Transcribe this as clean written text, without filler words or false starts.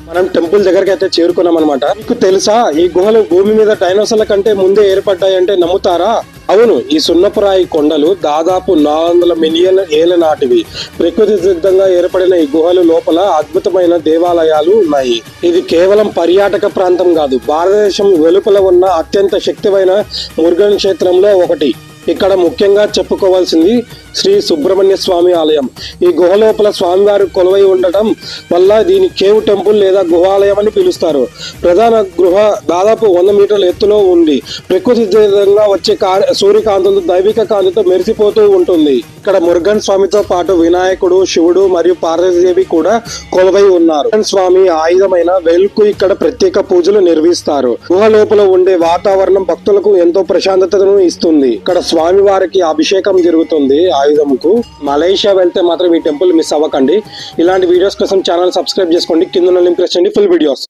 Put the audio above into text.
మనం టెంపుల్ దగ్గరికి అయితే చేరుకున్నాం అనమాట. మీకు తెలుసా ఈ గుహలు భూమి మీద డైనోసార్ల కంటే ముందే ఏర్పడ్డాయంటే నమ్ముతారా? అవును, ఈ సున్నపురాయి కొండలు దాదాపు 400 మిలియన్ ఏళ్ల నాటివి. ప్రకృతి సిద్ధంగా ఏర్పడిన ఈ గుహలు లోపల అద్భుతమైన దేవాలయాలు ఉన్నాయి. ఇది కేవలం పర్యాటక ప్రాంతం కాదు, భారతదేశం వెలుపల ఉన్న అత్యంత శక్తివైన మురుగన్ క్షేత్రంలో ఒకటి. ఇక్కడ ముఖ్యంగా చెప్పుకోవాల్సింది శ్రీ సుబ్రహ్మణ్య స్వామి ఆలయం. ఈ గుహ లోపల స్వామివారు కొలువై ఉండటం వల్ల దీని కేవ్ టెంపుల్ లేదా గుహాలయం అని పిలుస్తారు. ప్రధాన గృహ దాదాపు 100 మీటర్ల ఎత్తులో ఉంది. ప్రకృతి సిద్ధంగా వచ్చే సూర్యకాంతులతో దైవిక కాంతితో మెరిసిపోతూ ఉంటుంది. ఇక్కడ మురుగన్ స్వామితో పాటు వినాయకుడు, శివుడు మరియు పార్వతీదేవి కూడా కొలువై ఉన్నారు. మురుగన్ స్వామి ఆయుధమైన వేల్కు ఇక్కడ ప్రత్యేక పూజలు నిర్వహిస్తారు. గుహ లోపల ఉండే వాతావరణం భక్తులకు ఎంతో ప్రశాంతతను ఇస్తుంది. ఇక్కడ స్వామి వారికి అభిషేకం జరుగుతుంది ఆయుధంకు. మలేషియా వెళ్తే మాత్రం ఈ టెంపుల్ మిస్ అవ్వకండి. ఇలాంటి వీడియోస్ కోసం ఛానల్ సబ్స్క్రైబ్ చేసుకోండి. కింద లింక్ ప్రెస్ చేయండి. Full videos.